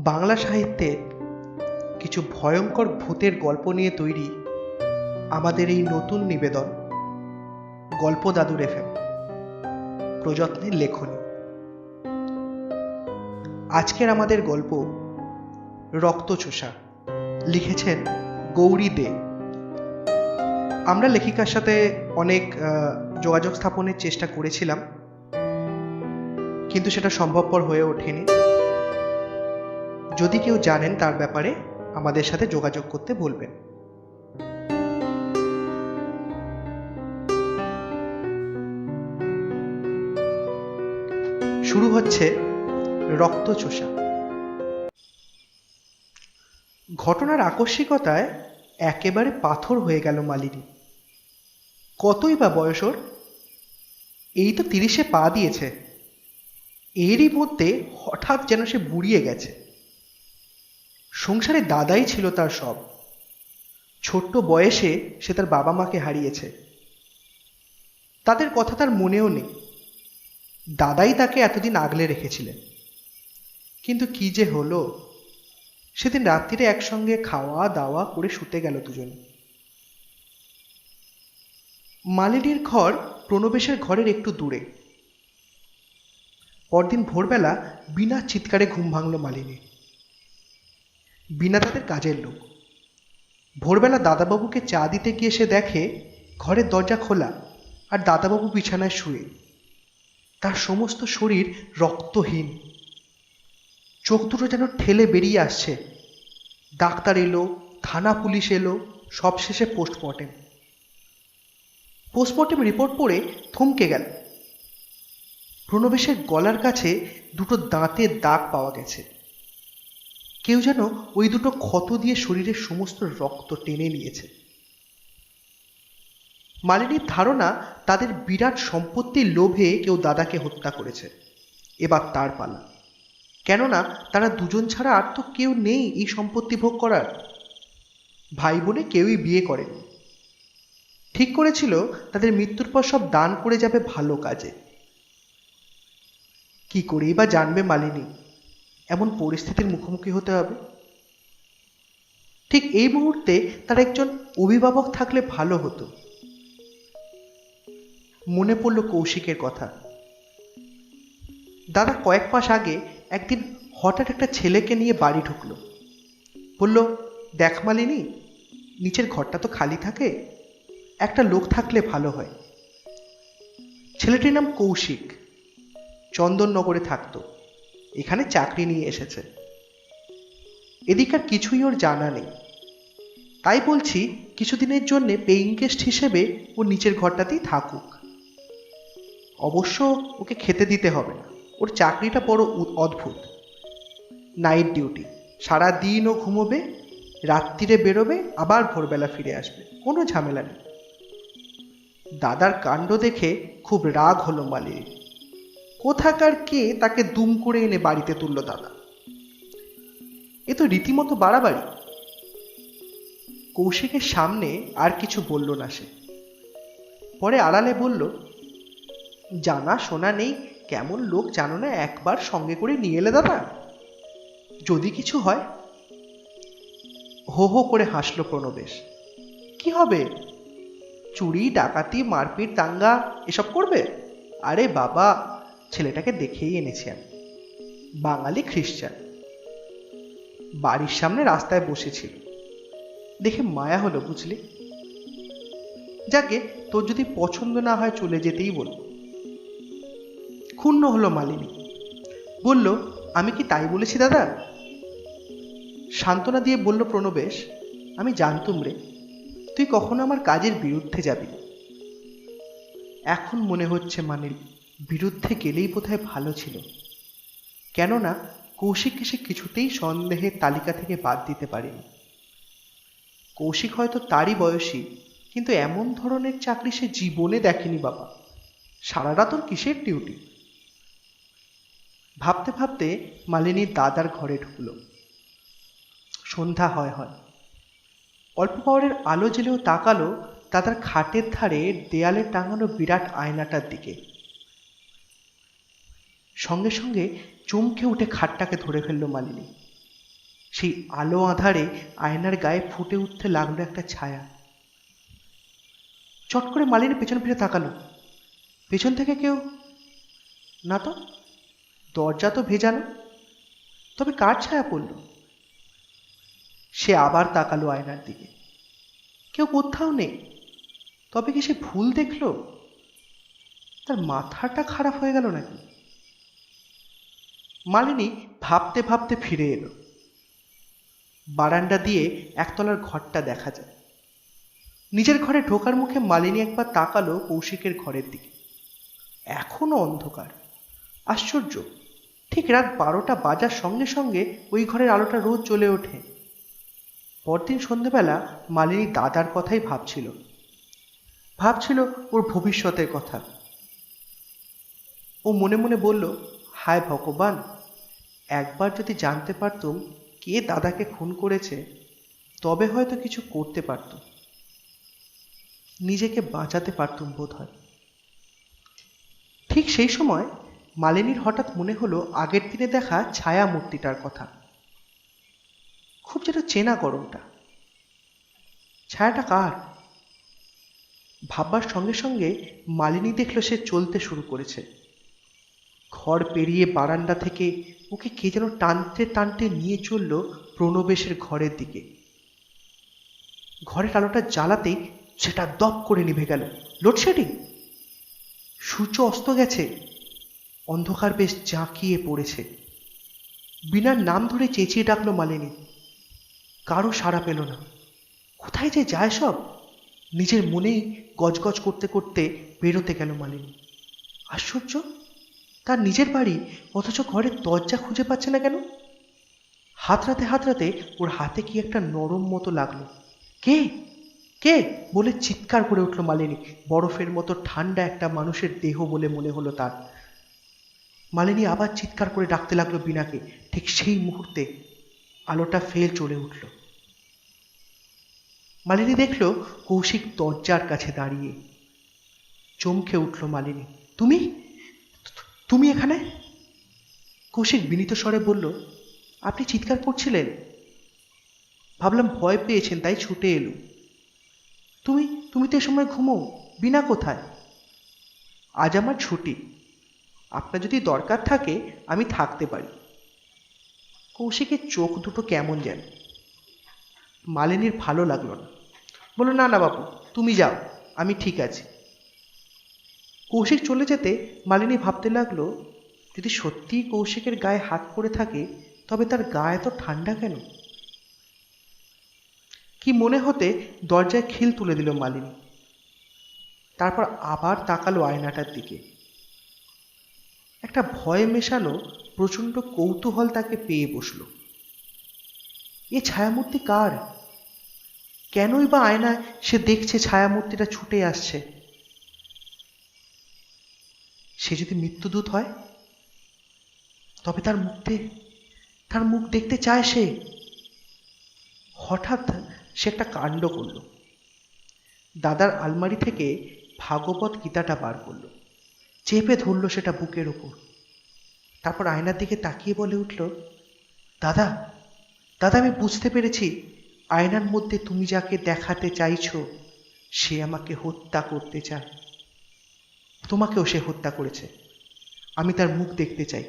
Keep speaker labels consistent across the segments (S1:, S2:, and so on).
S1: বাংলা সাহিত্যে কিছু ভয়ঙ্কর ভূতের গল্প নিয়ে তৈরি আমাদের এই নতুন নিবেদন গল্প দাদুর এফএম প্রযত্নের লেখনী। আজকের আমাদের গল্প রক্তচোষা, লিখেছেন গৌরী দে। আমরা লেখিকার সাথে অনেক যোগাযোগ স্থাপনের চেষ্টা করেছিলাম, কিন্তু সেটা সম্ভবপর হয়ে ওঠেনি। যদি কেউ জানেন তার ব্যাপারে আমাদের সাথে যোগাযোগ করতে বলবেন। শুরু হচ্ছে রক্তচোষা। ঘটনার আকস্মিকতায় একেবারে পাথর হয়ে গেল মালিনী। কতই বা বয়স ওর? এই তো 30-এ পা দিয়েছে। এরই মধ্যে হঠাৎ যেন সে বুড়িয়ে গেছে। সংসারে দাদাই ছিল তার সব। ছোট্ট বয়সে সে তার বাবা মাকে হারিয়েছে। তাদের কথা তার মনেও নেই। দাদাই তাকে এতদিন আগলে রেখেছিলেন। কিন্তু কি যে হলো! সেদিন রাত্রিরে একসঙ্গে খাওয়া দাওয়া করে শুতে গেল দুজন। মালিনীর ঘর প্রণবেশের ঘরের একটু দূরে। পরদিন ভোরবেলা বিনা চিৎকারে ঘুম ভাঙল মালিনী। বিনা তাদের কাজের লোক। ভোরবেলা দাদাবাবুকে চা দিতে গিয়ে সে দেখে ঘরের দরজা খোলা আর দাদাবাবু বিছানায় শুয়ে। তার সমস্ত শরীর রক্তহীন। চোখ দুটো যেন ঠেলে বেরিয়ে আসছে। ডাক্তার এলো, থানা পুলিশ এলো, সবশেষে পোস্টমর্টেম রিপোর্ট পড়ে থমকে গেল। প্রণবেশের গলার কাছে দুটো দাঁতের দাগ পাওয়া গেছে। কেউ যেন ওই দুটো ক্ষত দিয়ে শরীরের সমস্ত রক্ত টেনে নিয়েছে। মালিনীর ধারণা তাদের বিরাট সম্পত্তির লোভে কেউ দাদাকে হত্যা করেছে। এবার তার পালা। কেননা তারা দুজন ছাড়া আর তো কেউ নেই এই সম্পত্তি ভোগ করার। ভাই বোনে কেউই বিয়ে করেনি। ঠিক করেছিল তাদের মৃত্যুর পর সব দান করে যাবে ভালো কাজে। কি করেই বা জানবে মালিনী এমন পরিস্থিতির মুখোমুখি হতে হবে? ঠিক এই মুহূর্তে তার একজন অভিভাবক থাকলে ভালো হতো। মনে পড়ল কৌশিকের কথা। দাদা কয়েক মাস আগে একদিন হঠাৎ একটা ছেলেকে নিয়ে বাড়ি ঢুকলো। বলল, দেখ মালিনী, নিচের ঘরটা তো খালি থাকে, একটা লোক থাকলে ভালো হয়। ছেলেটির নাম কৌশিক, চন্দননগরে থাকতো। এখানে চাকরি নিয়ে এসেছে। এদিকার কিছুই ওর জানা নেই। তাই বলছি কিছুদিনের জন্যে পেইং গেস্ট হিসেবে ও নিচের ঘরটাতেই থাকুক। অবশ্য ওকে খেতে দিতে হবে না। ওর চাকরিটা বড় অদ্ভুত। Night duty. সারাদিন ও ঘুমোবে, রাত্রিরে বেরোবে, আবার ভোরবেলা ফিরে আসবে, কোনো ঝামেলা নেই। দাদার কাণ্ড দেখে খুব রাগ হলো মালিনীর। কোথাকার কে তাকে দুম করে এনে বাড়িতে তুলল দাদা? এ তো রীতিমতো বাড়াবাড়ি। কৌশিকের সামনে আর কিছু বলল না সে। পরে আড়ালে বলল, জানা শোনা নেই কেমন লোক জানো না, একবার সঙ্গে করে নিয়ে এলে দাদা, যদি কিছু হয়। হো হো করে হাসলো প্রণবেশ। কি হবে? চুরি ডাকাতি মারপিট দাঙ্গা এসব করবে? আরে বাবা, ছেলেটাকে দেখেই এনেছি আমি। বাঙালি খ্রিস্টান। বাড়ির সামনে রাস্তায় বসেছিল, দেখে মায়া হলো বুঝলি। যাকে তোর যদি পছন্দ না হয় চলে যেতেই বলবো। ক্ষুণ্ণ হলো মালিনী। বলল, আমি কি তাই বলেছি দাদা? সান্ত্বনা দিয়ে বলল প্রণবেশ, আমি জানতুম রে তুই কখনো আমার কাজের বিরুদ্ধে যাবি না। এখন মনে হচ্ছে মানে বিরুদ্ধে গেলেই বোধহয় ভালো ছিল। কেননা কৌশিককে সে কিছুতেই সন্দেহের তালিকা থেকে বাদ দিতে পারেনি। কৌশিক হয়তো তারই বয়সী, কিন্তু এমন ধরনের চাকরি সে জীবনে দেখেনি বাবা। সারা রাত ওর কিসের ডিউটি? ভাবতে ভাবতে মালিনীর দাদার ঘরে ঢুকলো। সন্ধ্যা হয়। অল্প পাওয়ারের আলো জেলেও তাকালো দাদার খাটের ধারে দেয়ালে টাঙানো বিরাট আয়নাটার দিকে। সঙ্গে সঙ্গে চমকে উঠে খাটটাকে ধরে ফেলল মালিনী। সেই আলো আঁধারে আয়নার গায়ে ফুটে উঠতে লাগলো একটা ছায়া। চট করে মালিনী পেছন ফিরে তাকালো। পেছন থেকে কেউ না তো, দরজা তো ভেজানো, তবে কার ছায়া পড়ল? সে আবার তাকালো আয়নার দিকে। কেউ কোথাও নেই। তবে কি সে ভুল দেখলো? তার মাথাটা খারাপ হয়ে গেল নাকি? মালিনী ভাবতে ভাবতে ফিরে এলো। বারান্দা দিয়ে একতলার ঘরটা দেখা যায়। নিজের ঘরে ঢোকার মুখে মালিনী একবার তাকালো কৌশিকের ঘরের দিকে। এখনো অন্ধকার। আশ্চর্য, ঠিক রাত 12টা বাজার সঙ্গে সঙ্গে ওই ঘরের আলোটা রোজ জ্বলে ওঠে। পরদিন সন্ধ্যেবেলা মালিনী দাদার কথাই ভাবছিল ওর ভবিষ্যতের কথা। ও মনে মনে বলল, হায় ভগবান, একবার যদি জানতে পারতুম কে দাদাকে খুন করেছে, তবে হয়তো কিছু করতে পারতুম, নিজেকে বাঁচাতে পারতুম বোধ হয়। ঠিক সেই সময় মালিনীর হঠাৎ মনে হলো আগের দিনে দেখা ছায়া মূর্তিটার কথা। খুব যেন চেনা গরমটা। ছায়াটা কার? ভাববার সঙ্গে সঙ্গে মালিনী দেখল সে চলতে শুরু করেছে। ঘর পেরিয়ে বারান্দা থেকে ওকে কে যেন টানতে টানতে নিয়ে চলল প্রণবেশের ঘরের দিকে। ঘরের আলোটা জ্বালাতেই সেটা দপ করে নিভে গেল। লোডশেডিং। সূর্য অস্ত গেছে। অন্ধকার বেশ জাঁকিয়ে পড়েছে। বিনার নাম ধরে চেঁচিয়ে ডাকলো মালিনী। কারো সাড়া পেল না। কোথায় যে যায় সব? নিজের মনেই গজগজ করতে করতে বেরোতে গেল মালিনী। আশ্চর্য, তার নিজের বাড়ি, অথচ ঘরের দরজা খুঁজে পাচ্ছে না কেন? হাতড়াতে ওর হাতে কি একটা নরম মতো লাগলো। কে কে বলে চিৎকার করে উঠল মালিনী। বরফের মতো ঠান্ডা একটা মানুষের দেহ বলে মনে হলো তার। মালিনী আবার চিৎকার করে ডাকতে লাগলো বিনাকে। ঠিক সেই মুহূর্তে আলোটা ফের জ্বলে উঠল। মালিনী দেখল কৌশিক দরজার কাছে দাঁড়িয়ে। চমকে উঠল মালিনী। তুমি তুমি এখানে? কৌশিক বিনীত স্বরে বলল, আপনি চিৎকার করছিলেন, ভাবলাম ভয় পেয়েছেন তাই ছুটে এলুম। তুমি তুমি তো এ সময় ঘুমো। বিনা কোথায়? আজ আমার ছুটি। আপনার যদি দরকার থাকে আমি থাকতে পারি। কৌশিকের চোখ দুটো কেমন যেন। মালিনীর ভালো লাগলো না। বলল, না না বাবু, তুমি যাও, আমি ঠিক আছি। কৌশিক চলে যেতে মালিনী ভাবতে লাগলো, যদি সত্যিই কৌশিকের গায়ে হাত পড়ে থাকে, তবে তার গায়ে তো ঠান্ডা কেন? কি মনে হতে দরজায় খিল তুলে দিল মালিনী। তারপর আবার তাকালো আয়নাটার দিকে। একটা ভয় মেশানো প্রচণ্ড কৌতূহল তাকে পেয়ে বসল। এ ছায়ামূর্তি কার? কেনই বা আয়নায় সে দেখছে ছায়ামূর্তিটা ছুটে আসছে? সে যদি মৃত্যুদূত হয়, তবে তার মুখ দেখতে চায় সে। হঠাৎ সে একটা কাণ্ড করল। দাদার আলমারি থেকে ভাগবত গীতাটা বার করল, চেপে ধরল সেটা বুকের ওপর। তারপর আয়নার দিকে তাকিয়ে বলে উঠল, দাদা, দাদা, আমি বুঝতে পেরেছি, আয়নার মধ্যে তুমি যাকে দেখাতে চাইছো সে আমাকে হত্যা করতে চায়। তোমাকেও সে হত্যা করেছে। আমি তার মুখ দেখতে চাই।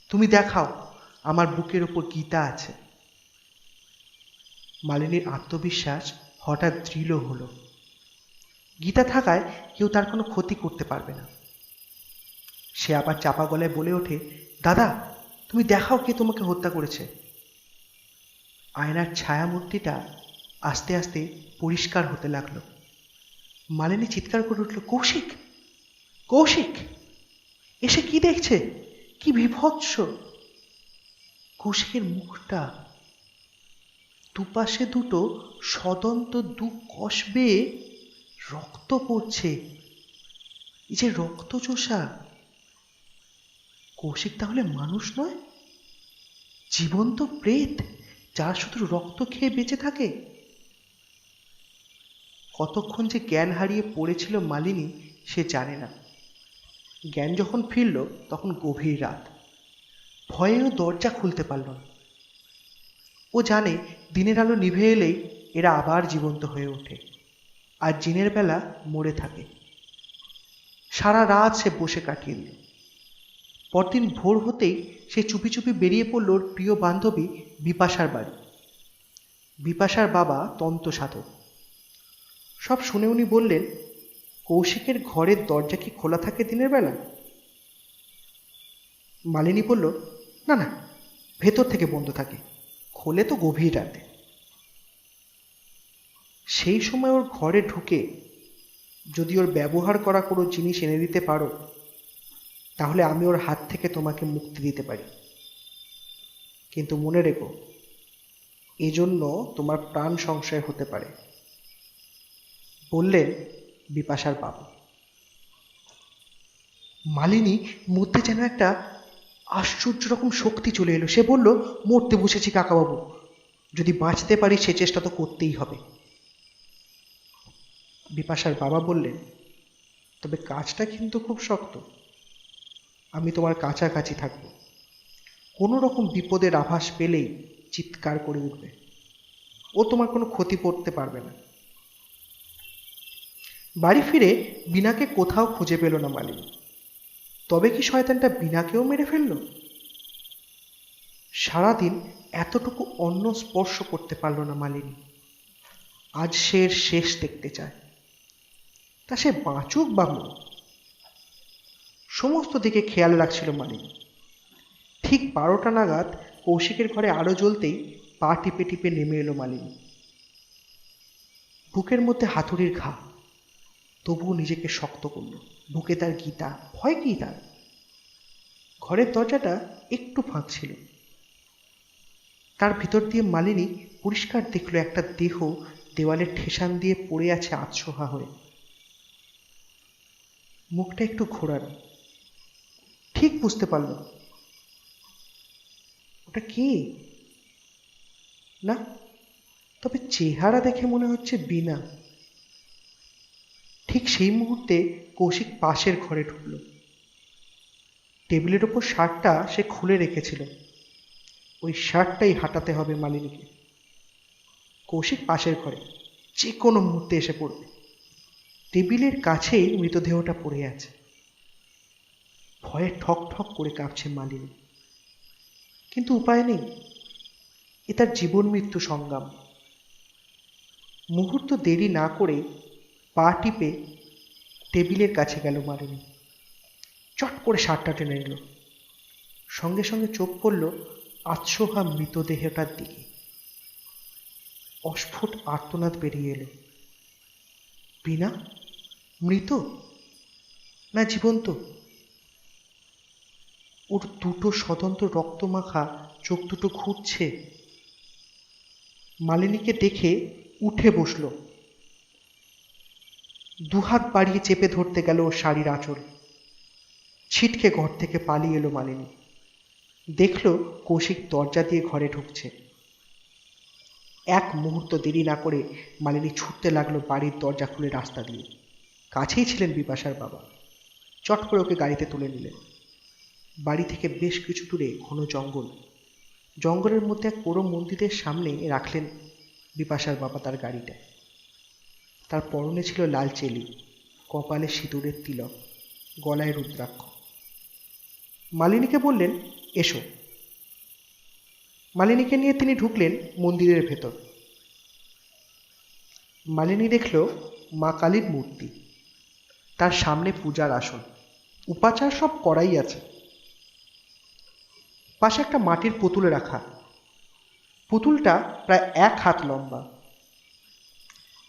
S1: তুমি দেখাও, আমার বুকের ওপর গীতা আছে। মালিনীর আত্মবিশ্বাস হঠাৎ দৃঢ় হলো। গীতা থাকায় কেউ তার কোনো ক্ষতি করতে পারবে না। সে আবার চাপা গলায় বলে ওঠে, দাদা, তুমি দেখাও কে তোমাকে হত্যা করেছে। আয়নার ছায়ামূর্তিটা আস্তে আস্তে পরিষ্কার হতে লাগলো। মালিনী চিৎকার করে উঠল, কৌশিক, কৌশিক! এসে কি দেখছে? কি বিভৎস! কৌশিকের মুখটা, দুপাশে দুটো সদন্ত কষ বেয়ে রক্ত পড়ছে। এই যে রক্তচোষা! কৌশিক তাহলে মানুষ নয়, জীবন্ত প্রেত, যার শুধু রক্ত খেয়ে বেঁচে থাকে। কতক্ষণ যে জ্ঞান হারিয়ে পড়েছিল মালিনী সে জানে না। জ্ঞান যখন ফিরল তখন গভীর রাত। ভয়েও দরজা খুলতে পারল না। ও জানে দিনের আলো নিভে এলেই এরা আবার জীবন্ত হয়ে ওঠে, আর দিনের বেলা মরে থাকে। সারা রাত সে বসে কাটিয়ে দিল। পরদিন ভোর হতেই সে চুপি চুপি বেরিয়ে পড়ল ওর প্রিয় বান্ধবী বিপাশার বাড়ি। বিপাশার বাবা তন্ত সাধক। সব শুনে উনি বললেন, কৌশিকের ঘরের দরজা কি খোলা থাকে দিনের বেলা? মালিনী বলল, না না, ভেতর থেকে বন্ধ থাকে, খোলে তো গভীর রাতে। সেই সময় ওর ঘরে ঢুকে যদি ওর ব্যবহার করা কোনো জিনিস এনে দিতে পারো, তাহলে আমি ওর হাত থেকে তোমাকে মুক্তি দিতে পারি। কিন্তু মনে রেখো, এজন্য তোমার প্রাণ সংশয় হতে পারে, বললেন বিপাশার বাবা। মালিনী মধ্যে যেন একটা আশ্চর্য রকম শক্তি চলে এলো। সে বলল, মরতে বসেছি কাকাবাবু, যদি বাঁচতে পারি সে চেষ্টা তো করতেই হবে। বিপাশার বাবা বললেন, তবে কাজটা কিন্তু খুব শক্ত। আমি তোমার কাছাকাছি থাকব, কোনো রকম বিপদের আভাস পেলেই চিৎকার করে উঠবে। ও তোমার কোনো ক্ষতি করতে পারবে না। বাড়ি ফিরে বিনাকে কোথাও খুঁজে পেল না মালিনী। তবে কি শয়তানটা বিনাকেও মেরে ফেলল? সারাদিন এতটুকু অন্ন স্পর্শ করতে পারল না মালিনী। আজ সে এর শেষ দেখতে চায়। তা সে বাঁচুক বা মরুক, সমস্ত দিকে খেয়াল রাখছিল মালিনী। ঠিক 12টা নাগাদ কৌশিকের ঘরে আলো জ্বলতেই পা টিপে টিপে নেমে এলো মালিনী। বুকের মধ্যে হাতুড়ির ঘা, তবুও নিজেকে শক্ত করল। বুকে তার গীতা, ভয় কি তার? ঘরের দরজাটা একটু ফাঁক ছিল, তার ভিতর দিয়ে মালিনী পরিষ্কার দেখল একটা দেহ দেওয়ালের ঠেসান দিয়ে পড়ে আছে আধশোয়া হয়ে। মুখটা একটু ঘোরানো, ঠিক বুঝতে পারল ওটা কে। না, তবে চেহারা দেখে মনে হচ্ছে বিনা। ঠিক সেই মুহূর্তে কৌশিক পাশের ঘরে ঢুকল। টেবিলের ওপর শার্টটা সে খুলে রেখেছিল, ওই শার্টটাই হাঁটাতে হবে মালিনীকে। কৌশিক পাশের ঘরে, যে কোনো মুহূর্তে এসে পড়বে। টেবিলের কাছেই মৃতদেহটা পড়ে আছে। ভয়ে ঠক ঠক করে কাঁপছে মালিনী, কিন্তু উপায় নেই, এ তার জীবন মৃত্যু সংগ্রাম। মুহূর্ত দেরি না করে পা টিপে টেবিলের কাছে গেল মালিনী। চট করে শার্টটা টেনে নিল। সঙ্গে সঙ্গে চোখ পড়ল আধশোয়া মৃতদেহটার দিকে। অস্ফুট আর্তনাদ বেরিয়ে এলো। বিনা মৃত না জীবন্ত? ওর দুটো স্বতন্ত্র রক্তমাখা চোখ দুটো ঘুরছে। মালিনীকে দেখে উঠে বসল, দুহাত বাড়িয়ে চেপে ধরতে গেল ওর শাড়ির আঁচল। ছিটকে ঘর থেকে পালিয়ে এলো মালিনী। দেখল কৌশিক দরজা দিয়ে ঘরে ঢুকছে। এক মুহূর্ত দেরি না করে মালিনী ছুটতে লাগলো বাড়ির দরজা খুলে রাস্তা দিয়ে। কাছেই ছিলেন বিপাশার বাবা। চট করে ওকে গাড়িতে তুলে নিলেন। বাড়ি থেকে বেশ কিছু দূরে ঘন জঙ্গল। জঙ্গলের মধ্যে এক পোড়ো মন্দিরের সামনে রাখলেন বিপাশার বাবা তার গাড়িটা। তার পরনে ছিল লাল চেলি, কপালে সিঁদুরের তিলক, গলায় রুদ্রাক্ষ। মালিনীকে বললেন, এসো। মালিনীকে নিয়ে তিনি ঢুকলেন মন্দিরের ভেতর। মালিনী দেখল মা কালীর মূর্তি, তার সামনে পূজার আসন, উপাচার সব করাই আছে। পাশে একটা মাটির পুতুলে রাখা। পুতুলটা প্রায় 1 হাত লম্বা।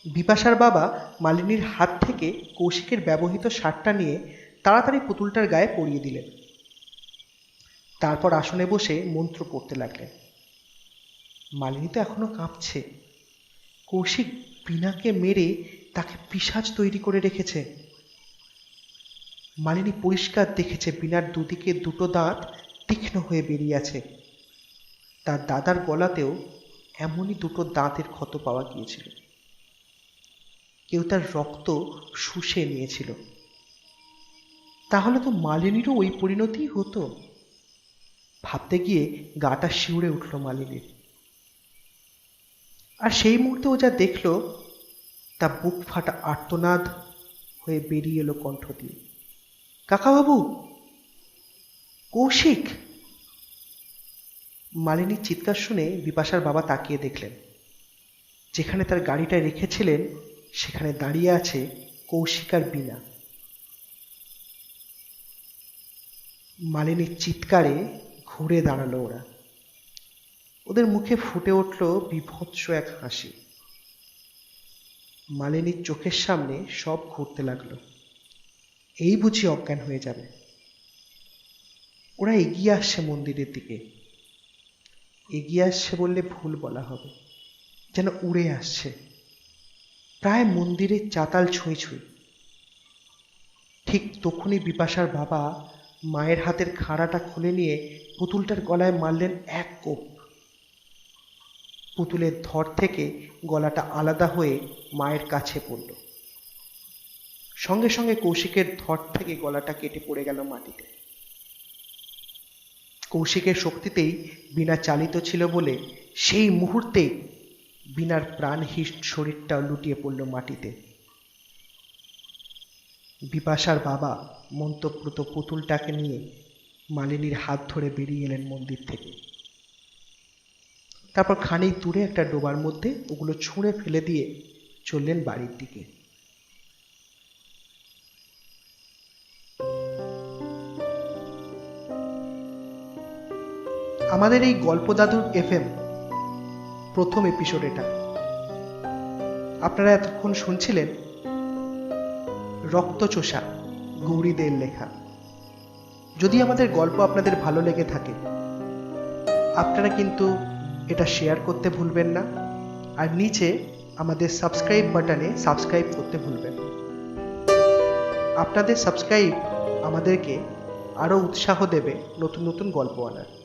S1: বিপাশার বাবা মালিনীর হাত থেকে কৌশিকের ব্যবহৃত শার্টটা নিয়ে তাড়াতাড়ি পুতুলটার গায়ে পরিয়ে দিলেন। তারপর আসনে বসে মন্ত্র পড়তে লাগলেন। মালিনী তো এখনো কাঁপছে। কৌশিক বিনাকে মেরে তাকে পিশাচ তৈরি করে রেখেছে। মালিনী পরিষ্কার দেখেছে বিনার দুদিকে দুটো দাঁত তীক্ষ্ণ হয়ে বেরিয়ে আছে। তার দাদার গলাতেও এমনই দুটো দাঁতের ক্ষত পাওয়া গিয়েছিল। কেউ তার রক্ত শুষে নিয়েছিল। তাহলে তো মালিনীরও ওই পরিণতিই হতো। ভাবতে গিয়ে গাটা শিউরে উঠল মালিনীর। আর সেই মুহূর্তে ও যা দেখলো তা বুক ফাটা আর্তনাদ হয়ে বেরিয়ে এলো কণ্ঠ দিয়ে। কাকাবাবু, কৌশিক! মালিনীর চিৎকার শুনে বিপাশার বাবা তাকিয়ে দেখলেন, যেখানে তার গাড়িটা রেখেছিলেন সেখানে দাঁড়িয়ে আছে কৌশিক আর বীণা। মালিনীর চিৎকারে ঘুরে দাঁড়ালো ওরা। ওদের মুখে ফুটে উঠল বীভৎস এক হাসি। মালিনীর চোখের সামনে সব ঘুরতে লাগলো। এই বুঝি অজ্ঞান হয়ে যাবে। ওরা এগিয়ে আসছে মন্দিরের দিকে। এগিয়ে আসছে বললে ভুল বলা হবে, যেন উড়ে আসছে, প্রায় মন্দিরের চাতাল ছুঁই ছুঁই। ঠিক তখনই বিপাশার বাবা মায়ের হাতের খাড়াটা খুলে নিয়ে পুতুলটার গলায় মারলেন এক কোপ। পুতুলের ধর থেকে গলাটা আলাদা হয়ে মায়ের কাছে পড়ল। সঙ্গে সঙ্গে কৌশিকের ধর থেকে গলাটা কেটে পড়ে গেল মাটিতে। কৌশিকের শক্তিতেই বীণা চালিত ছিল বলে সেই মুহূর্তে বীণার প্রাণহীন শরীরটা লুটিয়ে পড়ল মাটিতে। বিপাশার বাবা মন্তব্রত পুতুলটাকে নিয়ে মালিনীর হাত ধরে বেরিয়ে এলেন মন্দির থেকে। তারপর খানিক দূরে একটা ডোবার মধ্যে ওগুলো ছুঁড়ে ফেলে দিয়ে চললেন বাড়ির দিকে। আমাদের এই গল্প দাদুর FM প্রথম এপিসোড এটা। আপনারা এতক্ষণ শুনছিলেন রক্তচোষা গৌরীদের লেখা। যদি আমাদের গল্প আপনাদের ভালো লেগে থাকে, আপনারা কিন্তু এটা শেয়ার করতে ভুলবেন না, আর নিচে আমাদের সাবস্ক্রাইব বাটনে সাবস্ক্রাইব করতে ভুলবেন না। আপনাদের সাবস্ক্রাইব আমাদেরকে আরও উৎসাহ দেবে নতুন নতুন গল্প আনার।